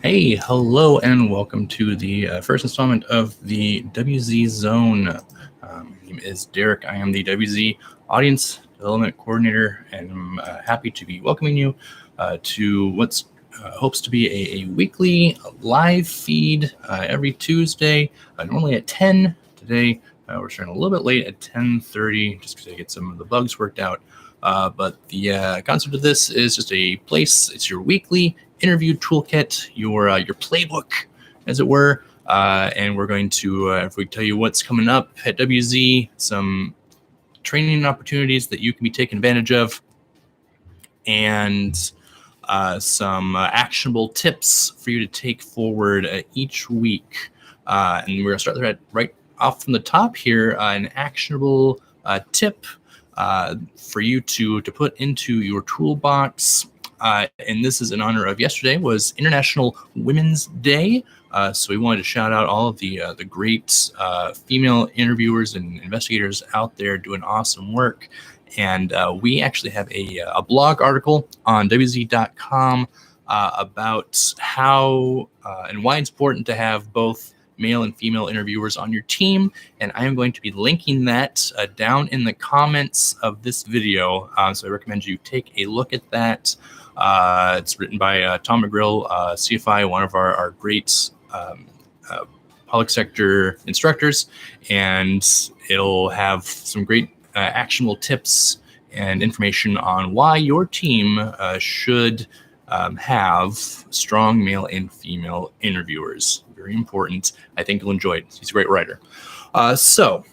Hey, hello, and welcome to the first installment of the WZ Zone. My name is Derek. I am the WZ Audience Development Coordinator, and I'm happy to be welcoming you to what's hopes to be a weekly live feed every Tuesday, normally at 10. Today, we're starting a little bit late at 10:30, just because I get some of the bugs worked out. But the concept of this is just a place. It's your weekly interview toolkit, your playbook, as it were. And we're going to, if we tell you what's coming up at WZ, some training opportunities that you can be taking advantage of, and some actionable tips for you to take forward each week. And we're going to start that right off from the top here, an actionable tip for you to put into your toolbox. And this is in honor of yesterday was International Women's Day. So we wanted to shout out all of the great female interviewers and investigators out there doing awesome work. And we actually have a blog article on WZ.com about how and why it's important to have both male and female interviewers on your team. And I am going to be linking that down in the comments of this video. So I recommend you take a look at that. It's written by Tom McGrill, CFI, one of our great public sector instructors, and it'll have some great actionable tips and information on why your team should have strong male and female interviewers. Very important. I think you'll enjoy it. He's a great writer. So,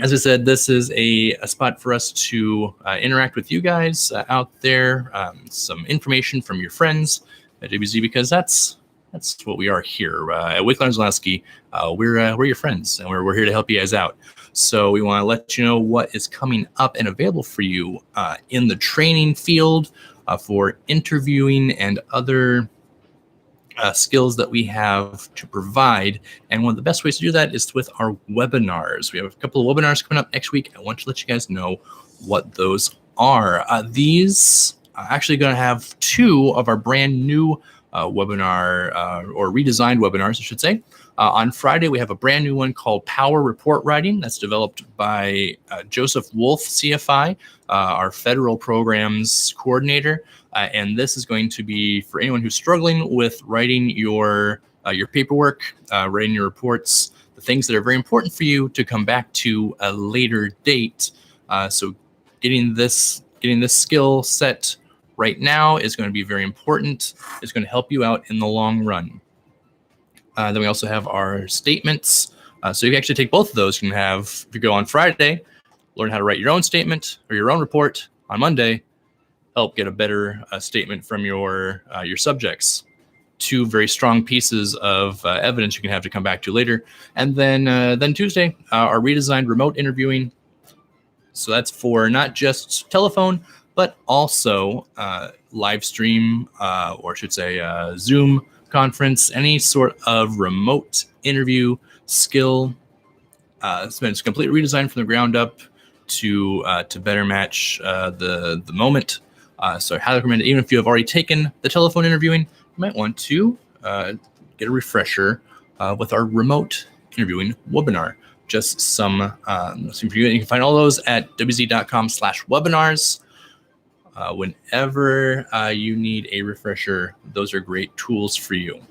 as I said, this is a spot for us to interact with you guys out there. Some information from your friends at WZ, because that's what we are here at Wickler and Zalewski. We're your friends, and we're here to help you guys out. So we want to let you know what is coming up and available for you in the training field for interviewing and other skills that we have to provide. And one of the best ways to do that is with our webinars. We have a couple of webinars coming up next week. I want to let you guys know what those are. These are actually going to have two of our brand new webinar or redesigned webinars, I should say. On Friday, we have a brand new one called Power Report Writing. That's developed by Joseph Wolf, CFI, our federal programs coordinator. And this is going to be for anyone who's struggling with writing your paperwork, writing your reports, the things that are very important for you to come back to a later date. So getting this skill set right now is going to be very important. It's going to help you out in the long run. Then we also have our statements. So you can actually take both of those. You can have, if you go on Friday, learn how to write your own statement or your own report. On Monday, help get a better statement from your subjects. Two very strong pieces of evidence you can have to come back to later. And then Tuesday, our redesigned remote interviewing. So that's for not just telephone, but also live stream, or I should say Zoom conference, any sort of remote interview skill. It's been completely redesigned from the ground up to better match the moment. So I highly recommend it. Even if you have already taken the telephone interviewing, you might want to get a refresher with our remote interviewing webinar. Just some for you. You can find all those at wz.com/webinars. Whenever you need a refresher, those are great tools for you.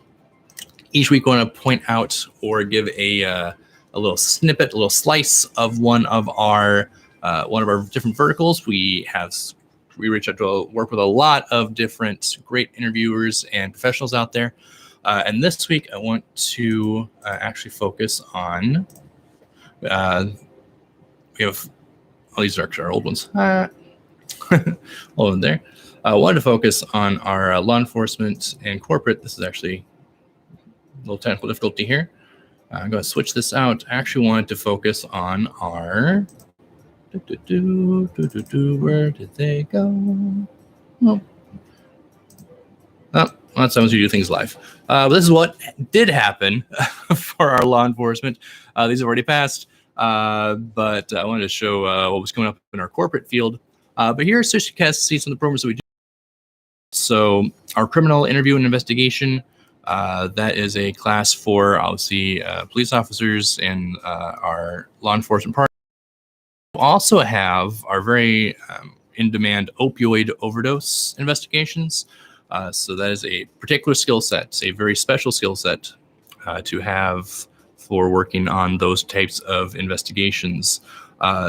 Each week, I want to point out or give a little snippet, a little slice of one of our different verticals. We reach out to work with a lot of different great interviewers and professionals out there. And this week, I want to actually focus on. We have these are our old ones. All in there. I wanted to focus on our law enforcement and corporate. This is actually a little technical difficulty here. I'm going to switch this out. I actually wanted to focus on our. Where did they go? Oh, that's how you do things live. This is what did happen for our law enforcement. These have already passed, but I wanted to show what was coming up in our corporate field. But here, so you can see some of the programs that we do. So our criminal interview and investigation That is a class for, obviously, police officers and our law enforcement partners. We also have our very in-demand opioid overdose investigations. So that is a particular skill set, a very special skill set to have for working on those types of investigations.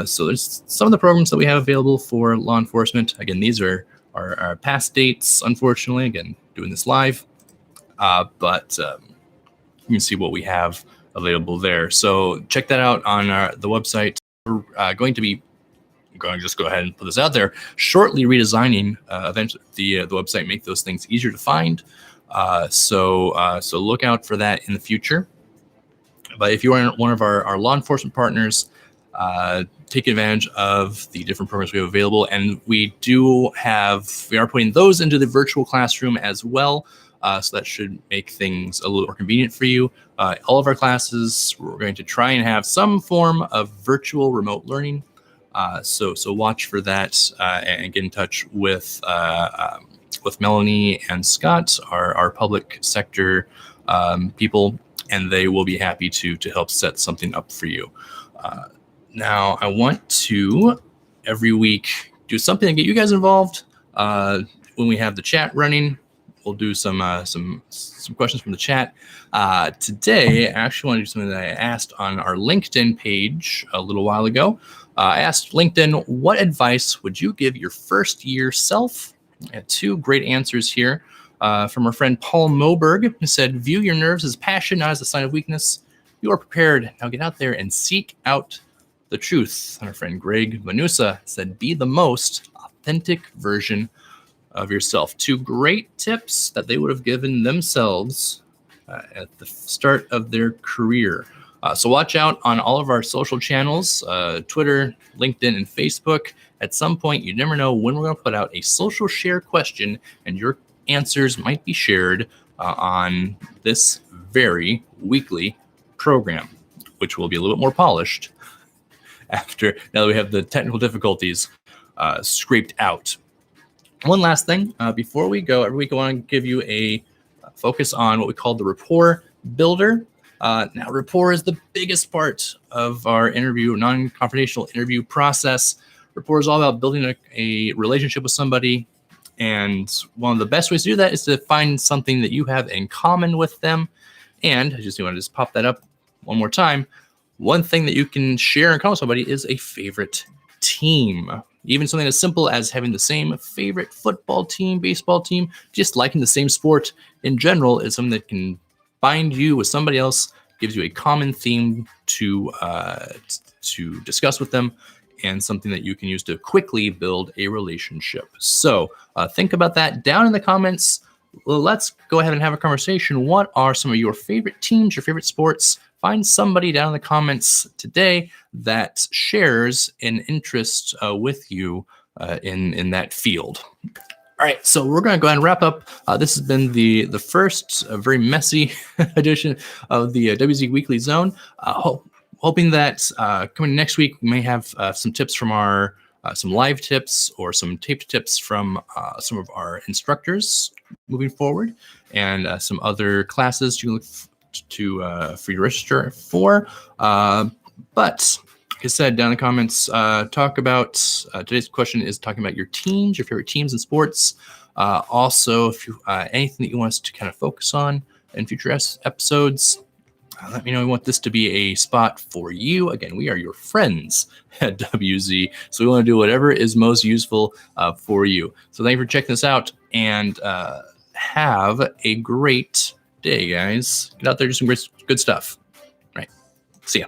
So there's some of the programs that we have available for law enforcement. Again, these are our past dates, unfortunately. Again, doing this live. But you can see what we have available there. So check that out on the website. We're going to just go ahead and put this out there. Shortly redesigning eventually the website, make those things easier to find. So look out for that in the future. But if you are one of our law enforcement partners, take advantage of the different programs we have available. And we are putting those into the virtual classroom as well. So that should make things a little more convenient for you. All of our classes, we're going to try and have some form of virtual remote learning. So watch for that and get in touch with Melanie and Scott, our public sector people, and they will be happy to help set something up for you. Now, I want to every week do something to get you guys involved. When we have the chat running, we'll do some questions from the chat. Today, I actually want to do something that I asked on our LinkedIn page a little while ago. I asked LinkedIn, what advice would you give your first year self? I had two great answers here from our friend Paul Moberg, who said, view your nerves as passion, not as a sign of weakness. You are prepared. Now get out there and seek out the truth. And our friend Greg Manusa said, be the most authentic version of yourself. Two great tips that they would have given themselves at the start of their career. So watch out on all of our social channels, Twitter, LinkedIn, and Facebook. At some point, you never know when we're going to put out a social share question, and your answers might be shared on this very weekly program, which will be a little bit more polished now that we have the technical difficulties scraped out. One last thing before we go, every week I want to give you a focus on what we call the Rapport Builder. Now, rapport is the biggest part of our non-confrontational interview process. Rapport is all about building a relationship with somebody. And one of the best ways to do that is to find something that you have in common with them. And I just want to pop that up one more time. One thing that you can share in common with somebody is a favorite team. Even something as simple as having the same favorite football team, baseball team, just liking the same sport in general is something that can bind you with somebody else, gives you a common theme to discuss with them, and something that you can use to quickly build a relationship. So think about that down in the comments. Well, let's go ahead and have a conversation. What are some of your favorite teams, your favorite sports? Find somebody down in the comments today that shares an interest with you in that field. All right, so we're going to go ahead and wrap up. This has been the first very messy edition of the WZ Weekly Zone. Hoping that coming next week, we may have some tips from some live tips or some taped tips from some of our instructors moving forward, and some other classes you can look for you to register for. But like I said, down in the comments, talk about today's question is talking about your teams, your favorite teams in sports. Also, if you anything that you want us to kind of focus on in future episodes, let me know. We want this to be a spot for you. Again, we are your friends at WZ, so we want to do whatever is most useful for you. So thank you for checking this out, and have a great day, guys. Get out there, do some good stuff. All right, see ya.